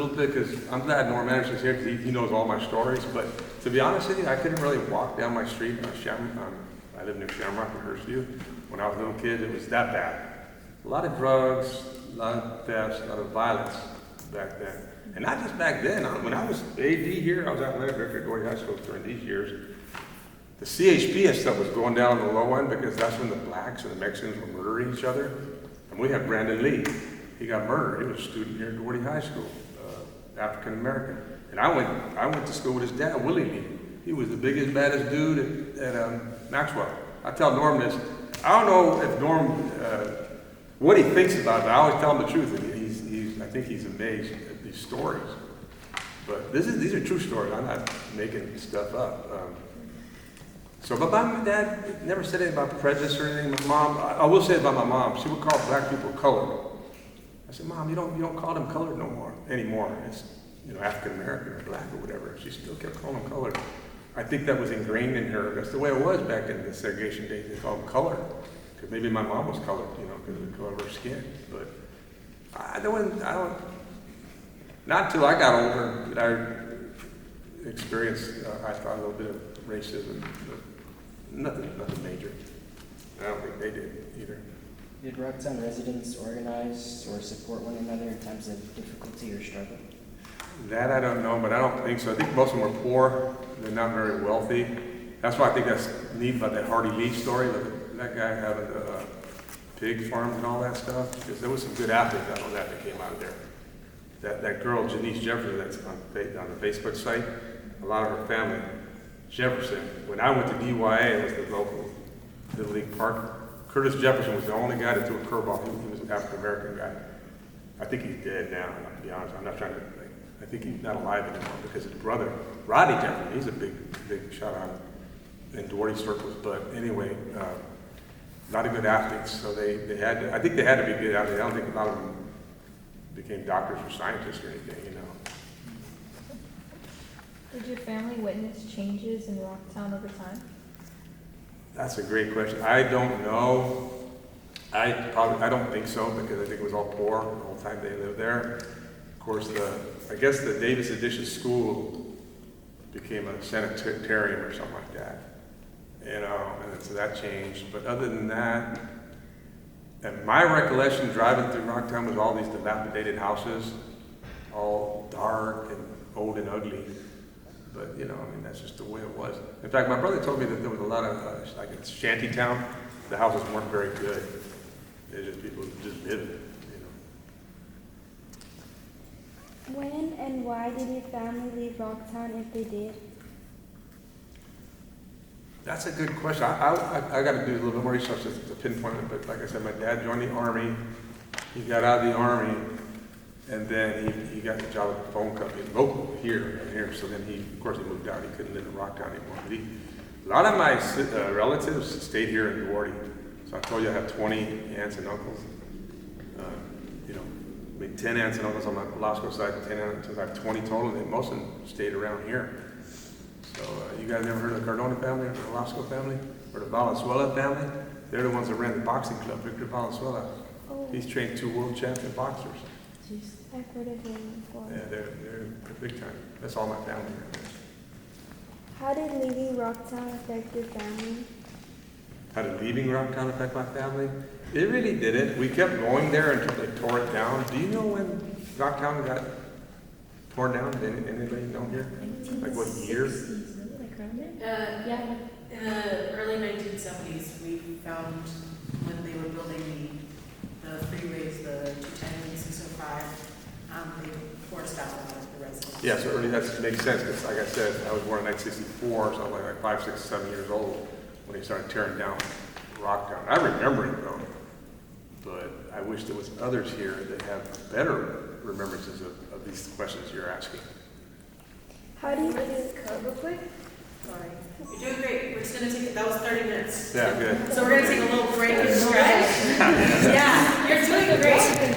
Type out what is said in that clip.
little bit because I'm glad Norm Anderson's here because he knows all my stories. But to be honest with you, I couldn't really walk down my street. I live near Shamrock in Hurstview. When I was a little kid, it was that bad. A lot of drugs, a lot of thefts, a lot of violence back then. And not just back then. When I was AD here, I was at Atlantic Director at Dory High School during these years. The CHP and stuff was going down on the low end because that's when the blacks and the Mexicans were murdering each other. And we had Brandon Lee. He got murdered. He was a student here at Doherty High School, African American. And I went to school with his dad, Willie Lee. He was the biggest, baddest dude at Maxwell. I tell Norm this. I don't know if Norm, what he thinks about it, but I always tell him the truth. I think he's amazed at these stories. But these are true stories. I'm not making stuff up. But my dad never said anything about prejudice or anything. My mom, I will say about my mom, she would call black people colored. I said, Mom, you don't call them colored anymore. It's African American or black or whatever. She still kept calling them colored. I think that was ingrained in her. That's the way it was back in the segregation days. They called them colored because maybe my mom was colored, because of the color of her skin. But not until I got older did I experience. I thought a little bit of racism, but nothing major. I don't think they did either. Did Rocktown residents organize or support one another in times of difficulty or struggle? That I don't know, but I don't think so. I think most of them were poor. They're not very wealthy. That's why I think that's neat about that Hardy Lee story, that guy having the pig farms and all that stuff, because there was some good athletes out of that came out of there. That girl, Janice Jefferson, that's on the Facebook site, a lot of her family, Jefferson. When I went to DYA, it was the local Little League park. Curtis Jefferson was the only guy that threw a curveball. He was an African-American guy. I think he's dead now, to be honest. I'm not trying to, I think he's not alive anymore because his brother, Rodney Jefferson, he's a big shout out in Doherty circles. But anyway, a lot of good athletes. So they had to, I think they had to be good athletes. I don't think a lot of them became doctors or scientists or anything, Did your family witness changes in Rocktown over time? That's a great question. I don't know. I don't think so because I think it was all poor the whole time they lived there. Of course, I guess the Davis Addition School became a sanitarium or something like that, and so that changed. But other than that, and my recollection driving through Rocktown was all these dilapidated houses, all dark and old and ugly. But, that's just the way it was. In fact, my brother told me that there was a lot of, like in shanty town, the houses weren't very good. They're just people just living, When and why did your family leave Rocktown if they did? That's a good question. I got to do a little bit more research to pinpoint it, but like I said, my dad joined the Army. He got out of the Army, and then he got a job at the phone company local here. So then of course he moved out. He couldn't live in Rocktown anymore. But a lot of my relatives stayed here in Doherty. So I told you I have 20 aunts and uncles. Maybe 10 aunts and uncles on my Velasco side, 10 aunts, I have 20 total, and most of them stayed around here. So you guys ever heard of the Cardona family or the Velasco family? Or the Valenzuela family? They're the ones that ran the boxing club, Victor Valenzuela. Oh. He's trained 2 world champion boxers. I've heard of him before. Yeah, they're big time. That's all my family. How did leaving Rocktown affect your family? How did leaving Rocktown affect my family? It really didn't. We kept going there until they tore it down. Do you know when Rocktown got torn down? Did anybody know here? Like what year? Yeah, in the early 1970s, we found when they were building the freeways, the 210 and 605, they forced out a lot of the residents. Yeah, so early, that makes sense, because like I said, I was born in 1964, so I was like 5, 6, 7 years old when they started tearing down Rocktown. I remember it though, but I wish there was others here that have better remembrances of these questions you're asking. How do you Real quick? Sorry. You're doing great. We're just going to that was 30 minutes. Yeah, good. So we're going to take a little break and stretch. Yeah, you're doing great.